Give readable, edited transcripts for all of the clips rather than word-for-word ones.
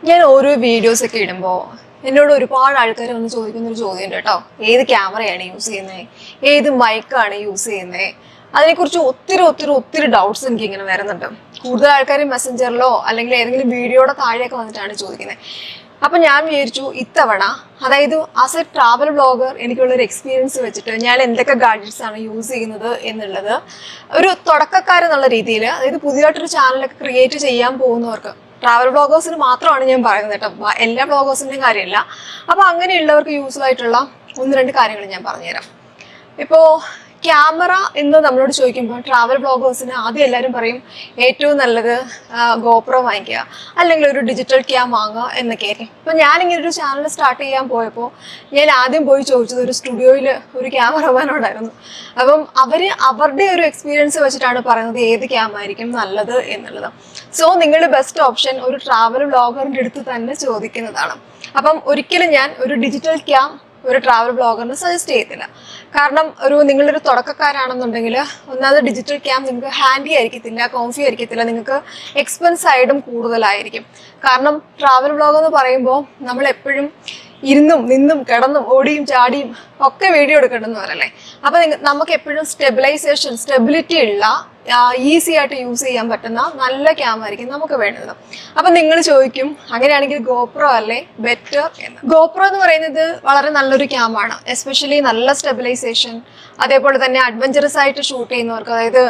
ഞാൻ ഓരോ വീഡിയോസ് ഒക്കെ ഇടുമ്പോൾ എന്നോട് ഒരുപാട് ആൾക്കാർ വന്ന് ചോദിക്കുന്നൊരു ചോദ്യമുണ്ട് കേട്ടോ. ഏത് ക്യാമറയാണ് യൂസ് ചെയ്യുന്നത്, ഏത് മൈക്കാണ് യൂസ് ചെയ്യുന്നത്, അതിനെക്കുറിച്ച് ഒത്തിരി ഒത്തിരി ഒത്തിരി ഡൗട്ട്സ് എനിക്ക് ഇങ്ങനെ വരുന്നുണ്ട്. കൂടുതൽ ആൾക്കാർ മെസ്സഞ്ചറിലോ അല്ലെങ്കിൽ ഏതെങ്കിലും വീഡിയോയുടെ താഴെയൊക്കെ വന്നിട്ടാണ് ചോദിക്കുന്നത്. അപ്പം ഞാൻ വിചാരിച്ചു ഇത്തവണ, അതായത് ആസ് എ ട്രാവൽ ബ്ലോഗർ എനിക്കുള്ളൊരു എക്സ്പീരിയൻസ് വെച്ചിട്ട് ഞാൻ എന്തൊക്കെ ഗാഡ്ജറ്റ്സ് ആണ് യൂസ് ചെയ്യുന്നത് എന്നുള്ളത് ഒരു തുടക്കക്കാരെന്നുള്ള രീതിയിൽ, അതായത് പുതിയതായിട്ടൊരു ചാനലൊക്കെ ക്രിയേറ്റ് ചെയ്യാൻ പോകുന്നവർക്ക്, ട്രാവൽ ബ്ലോഗേഴ്സിന് മാത്രമാണ് ഞാൻ പറയുന്നത് കേട്ടോ, എല്ലാ ബ്ലോഗേഴ്സിൻ്റെയും കാര്യമില്ല. അപ്പോൾ അങ്ങനെയുള്ളവർക്ക് യൂസ്ഫുൾ ആയിട്ടുള്ള ഒന്ന് രണ്ട് കാര്യങ്ങൾ ഞാൻ പറഞ്ഞുതരാം. ഇപ്പോൾ ക്യാമറ എന്ന് നമ്മളോട് ചോദിക്കുമ്പോൾ ട്രാവൽ ബ്ലോഗേഴ്സിന് ആദ്യം എല്ലാവരും പറയും ഏറ്റവും നല്ലത് ഗോപ്രോ വാങ്ങിക്കുക, അല്ലെങ്കിൽ ഒരു ഡിജിറ്റൽ ക്യാം വാങ്ങുക എന്നൊക്കെ ആയിരിക്കും. ഇപ്പം ഞാനിങ്ങനെ ഒരു ചാനൽ സ്റ്റാർട്ട് ചെയ്യാൻ പോയപ്പോൾ ഞാൻ ആദ്യം പോയി ചോദിച്ചത് ഒരു സ്റ്റുഡിയോയിൽ ഒരു ക്യാമറമാനോടായിരുന്നു. അപ്പം അവരുടെ ഒരു എക്സ്പീരിയൻസ് വെച്ചിട്ടാണ് പറയുന്നത് ഏത് ക്യാം ആയിരിക്കും നല്ലത് എന്നുള്ളത്. സോ നിങ്ങളുടെ ബെസ്റ്റ് ഓപ്ഷൻ ഒരു ട്രാവൽ ബ്ലോഗറിൻ്റെ അടുത്ത് തന്നെ ചോദിക്കുന്നതാണ്. അപ്പം ഒരിക്കലും ഞാൻ ഒരു ഡിജിറ്റൽ ക്യാം ഒരു ട്രാവൽ ബ്ലോഗറിന് സജസ്റ്റ് ചെയ്യത്തില്ല. കാരണം നിങ്ങളൊരു തുടക്കക്കാരാണെന്നുണ്ടെങ്കിൽ ഒന്നാമത് ഡിജിറ്റൽ ക്യാം നിങ്ങൾക്ക് ഹാൻഡി ആയിരിക്കത്തില്ല, കോംഫി ആയിരിക്കത്തില്ല, നിങ്ങൾക്ക് എക്സ്പെൻസ് ആയിട്ടും കൂടുതലായിരിക്കും. കാരണം ട്രാവൽ ബ്ലോഗ് എന്ന് പറയുമ്പോൾ നമ്മൾ എപ്പോഴും ഇരുന്നും നിന്നും കിടന്നും ഓടിയും ചാടിയും ഒക്കെ വീഡിയോ എടുക്കേണ്ടുന്നവരല്ലേ. അപ്പം നമുക്ക് എപ്പോഴും സ്റ്റെബിലിറ്റി ഉള്ള ഈസി ആയിട്ട് യൂസ് ചെയ്യാൻ പറ്റുന്ന നല്ല ക്യാം ആയിരിക്കും നമുക്ക് വേണ്ടത്. അപ്പം നിങ്ങൾ ചോദിക്കും അങ്ങനെയാണെങ്കിൽ ഗോപ്രോ അല്ലേ ബെറ്റർ എന്ന്. ഗോപ്രോ എന്ന് പറയുന്നത് വളരെ നല്ലൊരു ക്യാമാണ്, എസ്പെഷ്യലി നല്ല സ്റ്റെബിലൈസേഷൻ, അതേപോലെ തന്നെ അഡ്വഞ്ചറസ് ആയിട്ട് ഷൂട്ട് ചെയ്യുന്നവർക്ക്, അതായത്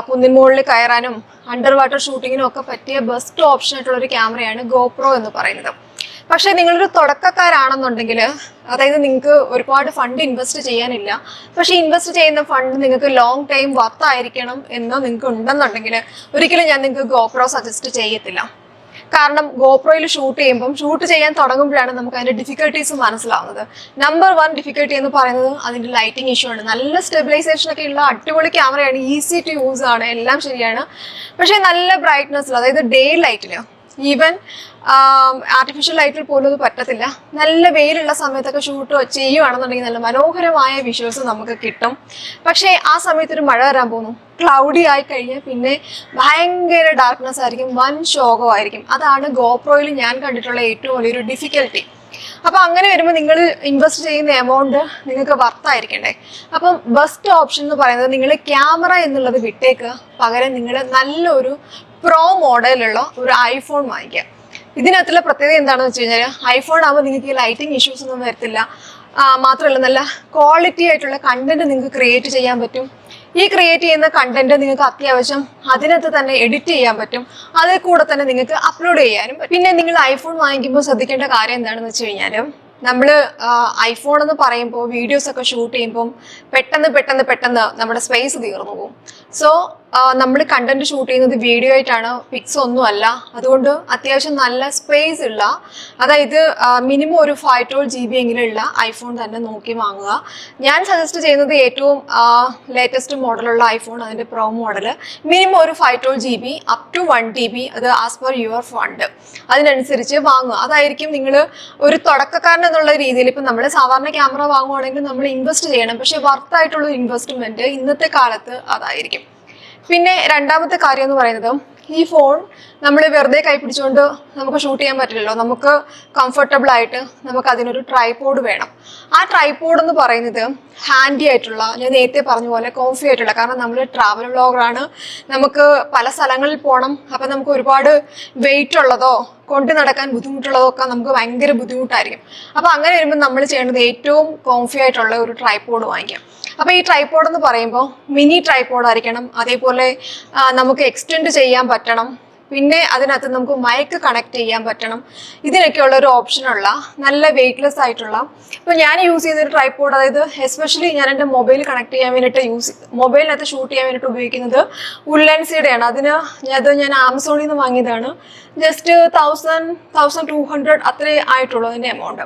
കുന്നിൻ മുകളിൽ കയറാനും അണ്ടർ വാട്ടർ ഷൂട്ടിങ്ങിനും ഒക്കെ പറ്റിയ ബെസ്റ്റ് ഓപ്ഷൻ ആയിട്ടുള്ള ഒരു ക്യാമറയാണ് ഗോപ്രോ എന്ന് പറയുന്നത്. പക്ഷേ നിങ്ങളൊരു തുടക്കക്കാരാണെന്നുണ്ടെങ്കിൽ, അതായത് നിങ്ങൾക്ക് ഒരുപാട് ഫണ്ട് ഇൻവെസ്റ്റ് ചെയ്യാനില്ല, പക്ഷേ ഇൻവെസ്റ്റ് ചെയ്യുന്ന ഫണ്ട് നിങ്ങൾക്ക് ലോങ് ടൈം വർത്തായിരിക്കണം എന്ന് നിങ്ങൾക്ക് ഉണ്ടെന്നുണ്ടെങ്കിൽ ഒരിക്കലും ഞാൻ നിങ്ങൾക്ക് ഗോപ്രോ സജസ്റ്റ് ചെയ്യത്തില്ല. കാരണം ഗോപ്രോയിൽ ഷൂട്ട് ചെയ്യാൻ തുടങ്ങുമ്പോഴാണ് നമുക്ക് അതിൻ്റെ ഡിഫിക്കൽട്ടീസ് മനസ്സിലാവുന്നത്. നമ്പർ 1 ഡിഫിക്കൽട്ടി എന്ന് പറയുന്നത് അതിൻ്റെ ലൈറ്റിംഗ് ഇഷ്യൂ ആണ്. നല്ല സ്റ്റെബിലൈസേഷൻ ഒക്കെ ഉള്ള അടിപൊളി ക്യാമറയാണ്, ഈസി ടു യൂസ് ആണ്, എല്ലാം ശരിയാണ്. പക്ഷേ നല്ല ബ്രൈറ്റ്നസ്സിൽ, അതായത് ഡേ ലൈറ്റിൽ, ഈവൻ ആർട്ടിഫിഷ്യൽ ലൈറ്റിൽ പോലും അത് പറ്റത്തില്ല. നല്ല വെയിലുള്ള സമയത്തൊക്കെ ഷൂട്ട് ചെയ്യുകയാണെന്നുണ്ടെങ്കിൽ നല്ല മനോഹരമായ വിഷ്വൽസ് നമുക്ക് കിട്ടും. പക്ഷേ ആ സമയത്ത് ഒരു മഴ വരാൻ പോകുന്നു, ക്ലൗഡി ആയി കഴിഞ്ഞാൽ പിന്നെ ഭയങ്കര ഡാർക്ക്നെസ് ആയിരിക്കും, വൻ ശോകമായിരിക്കും. അതാണ് ഗോപ്രോയിൽ ഞാൻ കണ്ടിട്ടുള്ള ഏറ്റവും വലിയൊരു ഡിഫിക്കൽട്ടി. അപ്പം അങ്ങനെ വരുമ്പോൾ നിങ്ങൾ ഇൻവെസ്റ്റ് ചെയ്യുന്ന എമൗണ്ട് നിങ്ങൾക്ക് വർത്തായിരിക്കണ്ടേ. അപ്പം ബെസ്റ്റ് ഓപ്ഷൻ എന്ന് പറയുന്നത് നിങ്ങൾ ക്യാമറ എന്നുള്ളത് വിട്ടേക്ക്, പകരം നിങ്ങൾ നല്ലൊരു പ്രോ മോഡലുള്ള ഒരു ഐഫോൺ വാങ്ങിക്കുക. ഇതിനകത്തുള്ള പ്രത്യേകത എന്താണെന്ന് വെച്ച് കഴിഞ്ഞാൽ, ഐഫോൺ ആകുമ്പോൾ നിങ്ങൾക്ക് ഈ ലൈറ്റിംഗ് ഇഷ്യൂസ് ഒന്നും വരത്തില്ല. മാത്രമല്ല നല്ല ക്വാളിറ്റി ആയിട്ടുള്ള കണ്ടന്റ് നിങ്ങൾക്ക് ക്രിയേറ്റ് ചെയ്യാൻ പറ്റും. ഈ ക്രിയേറ്റ് ചെയ്യുന്ന കണ്ടന്റ് നിങ്ങൾക്ക് അത്യാവശ്യം അതിനകത്ത് തന്നെ എഡിറ്റ് ചെയ്യാൻ പറ്റും, അതിൽ കൂടെ തന്നെ നിങ്ങൾക്ക് അപ്ലോഡ് ചെയ്യാനും പറ്റും. പിന്നെ നിങ്ങൾ ഐഫോൺ വാങ്ങിക്കുമ്പോൾ ശ്രദ്ധിക്കേണ്ട കാര്യം എന്താണെന്ന് വെച്ച് കഴിഞ്ഞാൽ, നമ്മൾ ഐഫോൺ എന്ന് പറയുമ്പോൾ വീഡിയോസ് ഒക്കെ ഷൂട്ട് ചെയ്യുമ്പം പെട്ടെന്ന് നമ്മുടെ സ്പേസ് തീർന്നു പോകും. സോ നമ്മൾ കണ്ടന്റ് ഷൂട്ട് ചെയ്യുന്നത് വീഡിയോ ആയിട്ടാണ്, പിക്സ് ഒന്നും അല്ല. അതുകൊണ്ട് അത്യാവശ്യം നല്ല സ്പേസ് ഉള്ള, അതായത് മിനിമം ഒരു 512 GB എങ്കിലും ഉള്ള ഐഫോൺ തന്നെ നോക്കി വാങ്ങുക. ഞാൻ സജസ്റ്റ് ചെയ്യുന്നത് ഏറ്റവും ലേറ്റസ്റ്റ് മോഡലുള്ള ഐഫോൺ, അതിൻ്റെ പ്രോ മോഡൽ, മിനിമം ഒരു 512 GB അപ് ടു 1 TB, അത് ആസ് പെർ യുവർ ഫണ്ട്, അതിനനുസരിച്ച് വാങ്ങുക. അതായിരിക്കും നിങ്ങൾ ഒരു തുടക്കക്കാരൻ എന്നുള്ള രീതിയിൽ. ഇപ്പം നമ്മൾ സാധാരണ ക്യാമറ വാങ്ങുവാണെങ്കിൽ നമ്മൾ ഇൻവെസ്റ്റ് ചെയ്യണം, പക്ഷെ വർത്തായിട്ടുള്ള ഇൻവെസ്റ്റ്മെന്റ് ഇന്നത്തെ കാലത്ത് അതായിരിക്കും. പിന്നെ രണ്ടാമത്തെ കാര്യം എന്ന് പറയുന്നത്, ഈ ഫോൺ നമ്മൾ വെറുതെ കൈ പിടിച്ചുകൊണ്ട് നമുക്ക് ഷൂട്ട് ചെയ്യാൻ പറ്റില്ലല്ലോ. നമുക്ക് കംഫർട്ടബിൾ ആയിട്ട് നമുക്ക് അതിനൊരു ട്രൈപോഡ് വേണം. ആ ട്രൈപോഡ് എന്ന് പറയുന്നത് ഹാൻഡി ആയിട്ടുള്ള, ഞാൻ നേരത്തെ പറഞ്ഞ പോലെ കോംഫി ആയിട്ടുള്ള, കാരണം നമ്മൾ ട്രാവൽ വ്ളോഗറാണ്, നമുക്ക് പല സ്ഥലങ്ങളിൽ പോകണം. അപ്പം നമുക്ക് ഒരുപാട് വെയിറ്റ് ഉള്ളതോ കൊണ്ട് നടക്കാൻ ബുദ്ധിമുട്ടുള്ളതോ ഒക്കെ നമുക്ക് ഭയങ്കര ബുദ്ധിമുട്ടായിരിക്കും. അപ്പം അങ്ങനെ വരുമ്പോൾ നമ്മൾ ചെയ്യേണ്ടത് ഏറ്റവും കോംഫി ആയിട്ടുള്ള ഒരു ട്രൈപോഡ് വാങ്ങിക്കാം. അപ്പോൾ ഈ ട്രൈപോഡ് എന്ന് പറയുമ്പോൾ മിനി ട്രൈപോഡ് ആയിരിക്കണം, അതേപോലെ നമുക്ക് എക്സ്റ്റെൻഡ് ചെയ്യാൻ പറ്റണം, പിന്നെ അതിനകത്ത് നമുക്ക് മൈക്ക് കണക്ട് ചെയ്യാൻ പറ്റണം. ഇതിനൊക്കെയുള്ള ഒരു ഓപ്ഷനുള്ള നല്ല വെയ്റ്റ്ലെസ് ആയിട്ടുള്ള, ഇപ്പോൾ ഞാൻ യൂസ് ചെയ്തൊരു ട്രൈപോഡ്, അതായത് എസ്പെഷ്യലി ഞാൻ എൻ്റെ മൊബൈൽ കണക്ട് ചെയ്യാൻ വേണ്ടിയിട്ട് മൊബൈലിനകത്ത് ഷൂട്ട് ചെയ്യാൻ വേണ്ടിയിട്ട് ഉപയോഗിക്കുന്നത് ഉല്ലൻസിയുടെയാണ്. അത് ഞാൻ ആമസോണിൽ നിന്ന് വാങ്ങിയതാണ്. ജസ്റ്റ് 1200 അത്രേ ആയിട്ടുള്ളൂ അതിൻ്റെ എമൗണ്ട്.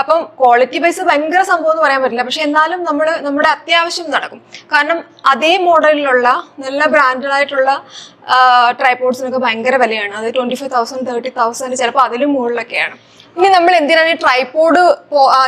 അപ്പം ക്വാളിറ്റി വൈസ് ഭയങ്കര സംഭവം എന്ന് പറയാൻ പറ്റില്ല, പക്ഷെ എന്നാലും നമ്മുടെ അത്യാവശ്യം നടക്കും. കാരണം അതേ മോഡലിലുള്ള നല്ല ബ്രാൻഡഡ് ആയിട്ടുള്ള ട്രൈപോഡ്സിനൊക്കെ ഭയങ്കര വിലയാണ്. അത് 25,000 30,000 ചിലപ്പോൾ അതിലും മുകളിലൊക്കെയാണ്. ഇനി നമ്മൾ എന്തിനാണ്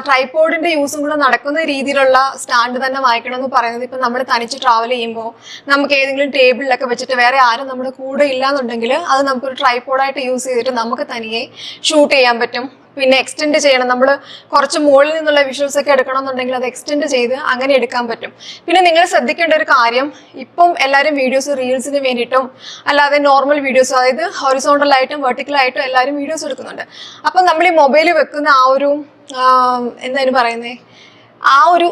ട്രൈപോഡിന്റെ യൂസും കൂടെ നടക്കുന്ന രീതിയിലുള്ള സ്റ്റാൻഡ് തന്നെ വാങ്ങിക്കണം എന്ന് പറയുന്നത്, ഇപ്പൊ നമ്മൾ തനിച്ച് ട്രാവൽ ചെയ്യുമ്പോൾ നമുക്ക് ഏതെങ്കിലും ടേബിളിലൊക്കെ വെച്ചിട്ട് വേറെ ആരും നമ്മുടെ കൂടെ ഇല്ലാന്നുണ്ടെങ്കിൽ അത് നമുക്കൊരു ട്രൈപോഡായിട്ട് യൂസ് ചെയ്തിട്ട് നമുക്ക് തനിയെ ഷൂട്ട് ചെയ്യാൻ പറ്റും. പിന്നെ എക്സ്റ്റെൻഡ് ചെയ്യണം, നമ്മൾ കുറച്ച് മുകളിൽ നിന്നുള്ള വിഷ്വൽസ് ഒക്കെ എടുക്കണം എന്നുണ്ടെങ്കിൽ അത് എക്സ്റ്റെൻഡ് ചെയ്ത് അങ്ങനെ എടുക്കാൻ പറ്റും. പിന്നെ നിങ്ങൾ ശ്രദ്ധിക്കേണ്ട ഒരു കാര്യം, ഇപ്പം എല്ലാവരും വീഡിയോസ് റീൽസിന് വേണ്ടിയിട്ടും അല്ലാതെ നോർമൽ വീഡിയോസ്, അതായത് ഹൊറിസോണ്ടലായിട്ടും വെർട്ടിക്കലായിട്ടും എല്ലാവരും വീഡിയോസ് എടുക്കുന്നുണ്ട്. അപ്പം നമ്മൾ ഈ മൊബൈൽ വെക്കുന്ന ആ ഒരു എന്താണ് പറയുന്നത്, ആ ഒരു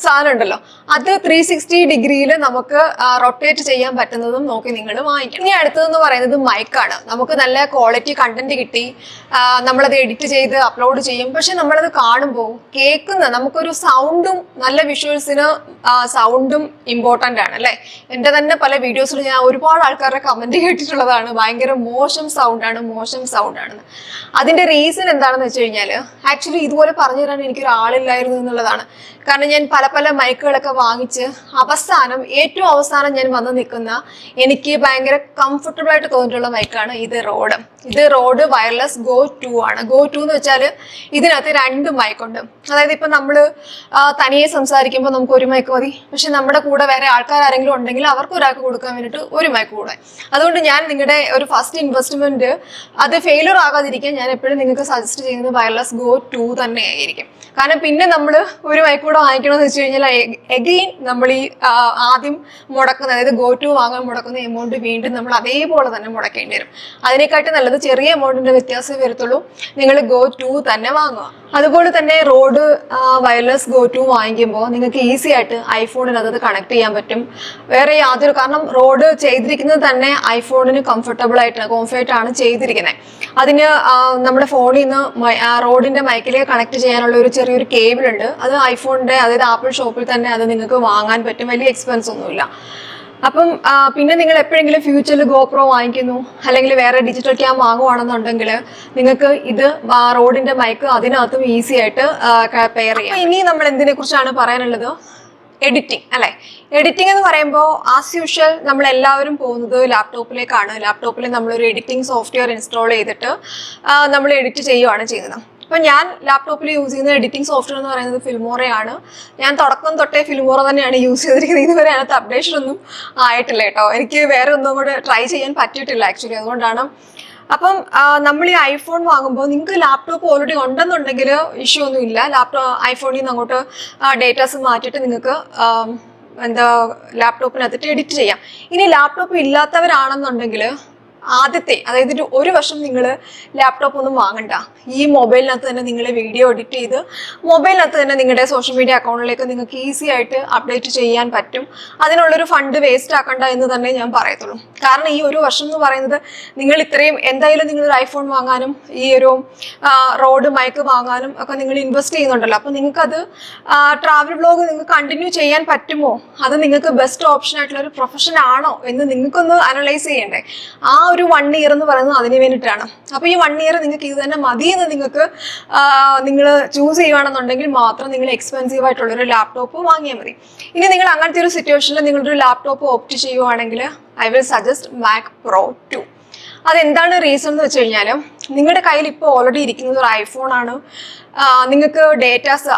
സാധനം ഉണ്ടല്ലോ, അത് 360 ഡിഗ്രിയിൽ നമുക്ക് റൊട്ടേറ്റ് ചെയ്യാൻ പറ്റുന്നതും നോക്കി നിങ്ങൾ വാങ്ങിക്കണം. ഇനി അടുത്തതെന്ന് പറയുന്നത് മൈക്കാണ്. നമുക്ക് നല്ല ക്വാളിറ്റി കണ്ടന്റ് കിട്ടി, നമ്മളത് എഡിറ്റ് ചെയ്ത് അപ്ലോഡ് ചെയ്യും. പക്ഷെ നമ്മളത് കാണുമ്പോൾ നമുക്കൊരു സൗണ്ടും, നല്ല വിഷ്വൽസിന് സൗണ്ടും ഇമ്പോർട്ടൻ്റ് ആണ് അല്ലേ. എൻ്റെ തന്നെ പല വീഡിയോസിൽ ഞാൻ ഒരുപാട് ആൾക്കാരുടെ കമന്റ് കേട്ടിട്ടുള്ളതാണ്, ഭയങ്കര മോശം സൗണ്ടാണെന്ന്. അതിന്റെ റീസൺ എന്താണെന്ന് വെച്ച് കഴിഞ്ഞാൽ, ആക്ച്വലി ഇതുപോലെ പറഞ്ഞു തരാൻ എനിക്കൊരാളില്ലായിരുന്നു എന്നുള്ളതാണ്. കാരണം ഞാൻ പല മൈക്കുകളൊക്കെ വാങ്ങിച്ച് ഏറ്റവും അവസാനം ഞാൻ വന്ന് നിൽക്കുന്ന, എനിക്ക് ഭയങ്കര കംഫർട്ടബിൾ ആയിട്ട് തോന്നിയിട്ടുള്ള മൈക്കാണ് ഇത് റോഡ് വയർലെസ് ഗോ 2 ആണ്. ഗോ 2 എന്ന് വെച്ചാൽ ഇതിനകത്ത് 2 മൈക്കുണ്ട്. അതായത് ഇപ്പം നമ്മൾ തനിയെ സംസാരിക്കുമ്പോൾ നമുക്ക് ഒരു മൈക്ക് മതി, പക്ഷെ നമ്മുടെ കൂടെ വേറെ ആൾക്കാർ ആരെങ്കിലും ഉണ്ടെങ്കിൽ അവർക്ക് ഒരാൾക്ക് കൊടുക്കാൻ വേണ്ടിയിട്ട് ഒരു മൈക്ക് കൂടെ. അതുകൊണ്ട് ഞാൻ നിങ്ങളുടെ ഒരു ഫസ്റ്റ് ഇൻവെസ്റ്റ്മെന്റ് അത് ഫെയിലർ ആകാതിരിക്കാൻ ഞാൻ എപ്പോഴും നിങ്ങൾക്ക് സജസ്റ്റ് ചെയ്യുന്നത് വയർലെസ് ഗോ 2 തന്നെ ആയിരിക്കും. കാരണം പിന്നെ നമ്മൾ ഒരു മൈക്ക് കൂടെ വാങ്ങിക്കണമെന്ന് വെച്ച് കഴിഞ്ഞാൽ എഗെയിൻ നമ്മൾ ഈ ആദ്യം മുടക്കുന്ന, അതായത് ഗോ 2 വാങ്ങാൻ മുടക്കുന്ന എമൗണ്ട് വീണ്ടും നമ്മൾ അതേപോലെ തന്നെ മുടക്കേണ്ടി വരും. അതിനെക്കാട്ടി നല്ലത് ചെറിയ എമൗണ്ടിന്റെ വ്യത്യാസമേ വരത്തുള്ളൂ, നിങ്ങൾ ഗോ 2 തന്നെ വാങ്ങുക. അതുപോലെ തന്നെ റോഡ് വയർലെസ് ഗോ 2 വാങ്ങിക്കുമ്പോൾ നിങ്ങൾക്ക് ഈസി ആയിട്ട് ഐഫോണിനകത്ത് കണക്ട് ചെയ്യാൻ പറ്റും. വേറെ യാതൊരു, കാരണം റോഡ് ചെയ്തിരിക്കുന്നത് തന്നെ ഐഫോണിന് കംഫർട്ടബിൾ ആണ് ചെയ്തിരിക്കുന്നത്. അതിന് നമ്മുടെ ഫോണിൽ നിന്ന് റോഡിന്റെ മൈക്കിലേക്ക് കണക്ട് ചെയ്യാനുള്ള ഒരു ചെറിയൊരു കേബിൾ ഉണ്ട്. അത് ഐഫോണിന്റെ, അതായത് ആപ്പിൾ ഷോപ്പിൽ തന്നെ അത് നിങ്ങൾക്ക് വാങ്ങാൻ പറ്റും, വലിയ എക്സ്പെൻസ് ഒന്നുമില്ല. അപ്പം പിന്നെ നിങ്ങൾ എപ്പോഴെങ്കിലും ഫ്യൂച്ചറിൽ ഗോപ്രോ വാങ്ങിക്കുന്നു അല്ലെങ്കിൽ വേറെ ഡിജിറ്റൽ ക്യാം വാങ്ങുവാണെന്നുണ്ടെങ്കിൽ നിങ്ങൾക്ക് ഇത് റോഡിന്റെ മൈക്ക് അതിനകത്തും ഈസി ആയിട്ട് പെയർ ചെയ്യാം. ഇനി നമ്മൾ എന്തിനെ കുറിച്ചാണ് പറയാനുള്ളത്, എഡിറ്റിംഗ് അല്ലെ. എഡിറ്റിംഗ് എന്ന് പറയുമ്പോൾ ആസ് യൂഷ്വൽ നമ്മൾ എല്ലാവരും പോകുന്നത് ലാപ്ടോപ്പിലേക്കാണ്. ലാപ്ടോപ്പിൽ നമ്മളൊരു എഡിറ്റിംഗ് സോഫ്റ്റ്വെയർ ഇൻസ്റ്റാൾ ചെയ്തിട്ട് നമ്മൾ എഡിറ്റ് ചെയ്യുകയാണ് ചെയ്യുന്നത്. അപ്പം ഞാൻ ലാപ്ടോപ്പിൽ യൂസ് ചെയ്യുന്ന എഡിറ്റിംഗ് സോഫ്റ്റ്വെയർ എന്ന് പറയുന്നത് ഫിൽമോറയാണ്. ഞാൻ തുടക്കം തൊട്ടേ ഫിൽമോറ തന്നെയാണ് യൂസ് ചെയ്തിരിക്കുന്നത്. ഇതുവരെ അതിനകത്ത് അപ്ഡേഷൻ ഒന്നും ആയിട്ടില്ല കേട്ടോ. എനിക്ക് വേറെ ഒന്നും കൂടെ ട്രൈ ചെയ്യാൻ പറ്റിയിട്ടില്ല ആക്ച്വലി, അതുകൊണ്ടാണ്. അപ്പം നമ്മൾ ഈ ഐഫോൺ വാങ്ങുമ്പോൾ നിങ്ങൾക്ക് ലാപ്ടോപ്പ് ഓൾറെഡി ഉണ്ടെന്നുണ്ടെങ്കിൽ ഇഷ്യൂ ഒന്നും ഇല്ല. ഐഫോണിൽ നിന്ന് അങ്ങോട്ട് ഡേറ്റാസ് മാറ്റിയിട്ട് നിങ്ങൾക്ക് ലാപ്ടോപ്പിനകത്തിട്ട് എഡിറ്റ് ചെയ്യാം. ഇനി ലാപ്ടോപ്പ് ഇല്ലാത്തവരാണെന്നുണ്ടെങ്കിൽ അതായത് ഒരു വർഷം നിങ്ങൾ ലാപ്ടോപ്പ് ഒന്നും വാങ്ങണ്ട, ഈ മൊബൈലിനകത്ത് തന്നെ നിങ്ങൾ വീഡിയോ എഡിറ്റ് ചെയ്ത് മൊബൈലിനകത്ത് തന്നെ നിങ്ങളുടെ സോഷ്യൽ മീഡിയ അക്കൗണ്ടിലേക്ക് നിങ്ങൾക്ക് ഈസി ആയിട്ട് അപ്ഡേറ്റ് ചെയ്യാൻ പറ്റും. അതിനുള്ളൊരു ഫണ്ട് വേസ്റ്റ് ആക്കണ്ട എന്ന് തന്നെ ഞാൻ പറയത്തുള്ളൂ. കാരണം ഈ ഒരു വർഷം എന്ന് പറയുന്നത് നിങ്ങൾ ഇത്രയും എന്തായാലും നിങ്ങളൊരു ഐഫോൺ വാങ്ങാനും ഈ ഒരു റോഡ് മൈക്ക് വാങ്ങാനും ഒക്കെ നിങ്ങൾ ഇൻവെസ്റ്റ് ചെയ്യുന്നുണ്ടല്ലോ. അപ്പോൾ നിങ്ങൾക്കത് ട്രാവൽ വ്ളോഗ് നിങ്ങൾക്ക് കണ്ടിന്യൂ ചെയ്യാൻ പറ്റുമോ, അത് നിങ്ങൾക്ക് ബെസ്റ്റ് ഓപ്ഷൻ ആയിട്ടുള്ള ഒരു പ്രൊഫഷൻ ആണോ എന്ന് നിങ്ങൾക്കൊന്ന് അനലൈസ് ചെയ്യണ്ടേ. ആ ഒരു 1 ഇയർ എന്ന് പറയുന്നത് അതിന് വേണ്ടിയിട്ടാണ്. അപ്പോൾ ഈ 1 ഇയർ നിങ്ങൾക്ക് ഇത് തന്നെ മതി എന്ന് നിങ്ങൾ ചൂസ് ചെയ്യുകയാണെന്നുണ്ടെങ്കിൽ മാത്രം നിങ്ങൾ എക്സ്പെൻസീവ് ആയിട്ടുള്ളൊരു ലാപ്ടോപ്പ് വാങ്ങിയാൽ മതി. ഇനി നിങ്ങൾ അങ്ങനത്തെ ഒരു സിറ്റുവേഷനിൽ നിങ്ങളൊരു ലാപ്ടോപ്പ് ഓപ്റ്റ് ചെയ്യുവാണെങ്കിൽ I will suggest Mac pro 2. അതെന്താണ് റീസൺ എന്ന് വെച്ച് കഴിഞ്ഞാൽ, നിങ്ങളുടെ കയ്യിൽ ഇപ്പോൾ ഓൾറെഡി ഇരിക്കുന്നത് ഒരു ഐഫോൺ ആണ്. നിങ്ങൾക്ക് ഡേറ്റാസ്,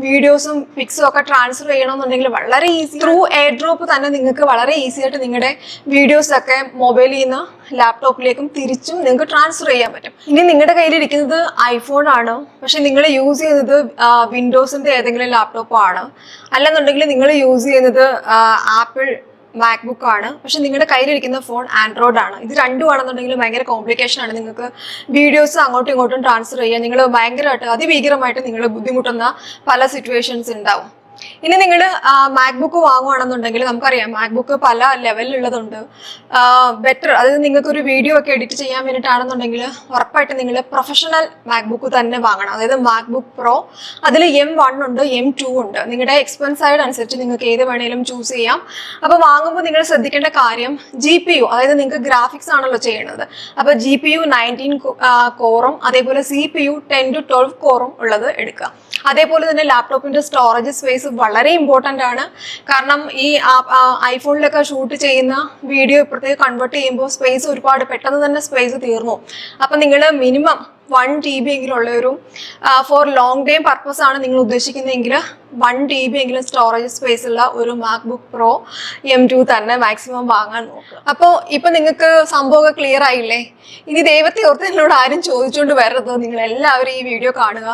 വീഡിയോസും പിക്സും ഒക്കെ ട്രാൻസ്ഫർ ചെയ്യണമെന്നുണ്ടെങ്കിൽ വളരെ ഈസി, ത്രൂ എയർ ഡ്രോപ്പ് തന്നെ നിങ്ങൾക്ക് വളരെ ഈസി ആയിട്ട് നിങ്ങളുടെ വീഡിയോസ് ഒക്കെ മൊബൈലിൽ നിന്ന് ലാപ്ടോപ്പിലേക്കും തിരിച്ചും നിങ്ങൾക്ക് ട്രാൻസ്ഫർ ചെയ്യാൻ പറ്റും. ഇനി നിങ്ങളുടെ കയ്യിലിരിക്കുന്നത് ഐഫോൺ ആണ്, പക്ഷെ നിങ്ങൾ യൂസ് ചെയ്യുന്നത് വിൻഡോസിന്റെ ഏതെങ്കിലും ലാപ്ടോപ്പ് ആണ്, അല്ലെന്നുണ്ടെങ്കിൽ നിങ്ങൾ യൂസ് ചെയ്യുന്നത് ആപ്പിൾ മാക്ബുക്ക് ആണ്, പക്ഷെ നിങ്ങളുടെ കയ്യിലിരിക്കുന്ന ഫോൺ ആൻഡ്രോയിഡ് ആണ്. ഇത് രണ്ടുമാണെന്നുണ്ടെങ്കിൽ ഭയങ്കര കോംപ്ലിക്കേഷൻ ആണ്. നിങ്ങൾക്ക് വീഡിയോസ് അങ്ങോട്ടും ഇങ്ങോട്ടും ട്രാൻസ്ഫർ ചെയ്യാൻ നിങ്ങൾ ഭയങ്കരമായിട്ട് അതിഭീകരമായിട്ട് നിങ്ങൾ ബുദ്ധിമുട്ടുന്ന പല സിറ്റുവേഷൻസ് ഉണ്ടാവും. ഇനി നിങ്ങൾ മാക്ബുക്ക് വാങ്ങുവാണെന്നുണ്ടെങ്കിൽ നമുക്കറിയാം മാക്ബുക്ക് പല ലെവലിലുള്ളതുണ്ട്. ബെറ്റർ, അതായത് നിങ്ങൾക്ക് ഒരു വീഡിയോ ഒക്കെ എഡിറ്റ് ചെയ്യാൻ വേണ്ടിയിട്ടാണെന്നുണ്ടെങ്കിൽ ഉറപ്പായിട്ട് നിങ്ങൾ പ്രൊഫഷണൽ മാക്ബുക്ക് തന്നെ വാങ്ങണം. അതായത് മാക്ബുക്ക് പ്രോ, അതിൽ M1 ഉണ്ട്, M2 ഉണ്ട്. നിങ്ങളുടെ എക്സ്പെൻസ് സൈഡ് അനുസരിച്ച് നിങ്ങൾക്ക് ഏത് വേണേലും ചൂസ് ചെയ്യാം. അപ്പോൾ വാങ്ങുമ്പോൾ നിങ്ങൾ ശ്രദ്ധിക്കേണ്ട കാര്യം GPU, അതായത് നിങ്ങൾക്ക് ഗ്രാഫിക്സ് ആണല്ലോ ചെയ്യണത്. അപ്പോൾ GPU 19 കോറും അതേപോലെ CPU 10 to 12 കോറും ഉള്ളത് എടുക്കുക. അതേപോലെ തന്നെ ലാപ്ടോപ്പിന്റെ സ്റ്റോറേജ് സ്പേസ് വളരെ ഇമ്പോർട്ടൻ്റ് ആണ്. കാരണം ഈ ഐഫോണിലൊക്കെ ഷൂട്ട് ചെയ്യുന്ന വീഡിയോ ഇപ്പുറത്തേക്ക് കൺവേർട്ട് ചെയ്യുമ്പോൾ സ്പേസ് ഒരുപാട് പെട്ടെന്ന് തന്നെ സ്പേസ് തീർന്നു. അപ്പം നിങ്ങൾ മിനിമം 1 TB എങ്കിലും ഉള്ളൊരു ഫോർ ലോങ് ടൈം പർപ്പസ് ആണ് നിങ്ങൾ ഉദ്ദേശിക്കുന്നതെങ്കിൽ 1 TB എങ്കിലും സ്റ്റോറേജ് സ്പേസ് ഉള്ള ഒരു മാക്ബുക്ക് പ്രോ M2 തന്നെ മാക്സിമം വാങ്ങാൻ നോക്കുക. അപ്പോൾ ഇപ്പം നിങ്ങൾക്ക് സംഭവമൊക്കെ ക്ലിയർ ആയില്ലേ? ഇനി ദൈവത്തെ ഓർത്ത് എന്നോട് ആരും ചോദിച്ചുകൊണ്ട് വരരുത്. നിങ്ങൾ എല്ലാവരും ഈ വീഡിയോ കാണുക.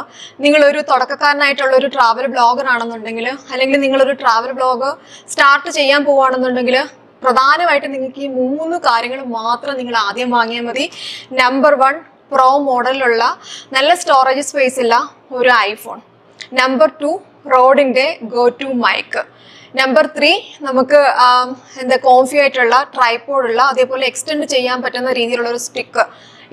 നിങ്ങളൊരു തുടക്കക്കാരനായിട്ടുള്ള ഒരു ട്രാവൽ ബ്ലോഗർ ആണെന്നുണ്ടെങ്കിൽ, അല്ലെങ്കിൽ നിങ്ങളൊരു ട്രാവൽ ബ്ലോഗ് സ്റ്റാർട്ട് ചെയ്യാൻ പോവുകയാണെന്നുണ്ടെങ്കിൽ പ്രധാനമായിട്ടും നിങ്ങൾക്ക് ഈ 3 കാര്യങ്ങൾ മാത്രം നിങ്ങൾ ആദ്യം വാങ്ങിയാൽ മതി. നമ്പർ 1, പ്രോ മോഡലിലുള്ള നല്ല സ്റ്റോറേജ് സ്പേസ് ഉള്ള ഒരു ഐഫോൺ. നമ്പർ 2, റോഡിന്റെ ഗോ ടു മൈക്ക്. നമ്പർ 3, നമുക്ക് കോംഫി ആയിട്ടുള്ള ട്രൈപോഡുള്ള അതേപോലെ എക്സ്റ്റെൻഡ് ചെയ്യാൻ പറ്റുന്ന രീതിയിലുള്ള ഒരു സ്റ്റിക്ക്.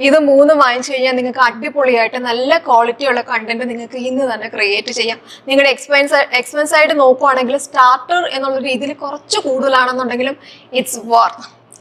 ഇത് 3 വാങ്ങിച്ചു കഴിഞ്ഞാൽ നിങ്ങൾക്ക് അടിപൊളിയായിട്ട് നല്ല ക്വാളിറ്റി ഉള്ള കണ്ടന്റ് നിങ്ങൾക്ക് ഇന്ന് തന്നെ ക്രിയേറ്റ് ചെയ്യാം. നിങ്ങളുടെ എക്സ്പെൻസ് ആയിട്ട് നോക്കുവാണെങ്കിൽ സ്റ്റാർട്ടർ എന്നുള്ള രീതിയിൽ കുറച്ച് കൂടുതലാണെന്നുണ്ടെങ്കിലും ഇറ്റ്സ് വർത്ത്.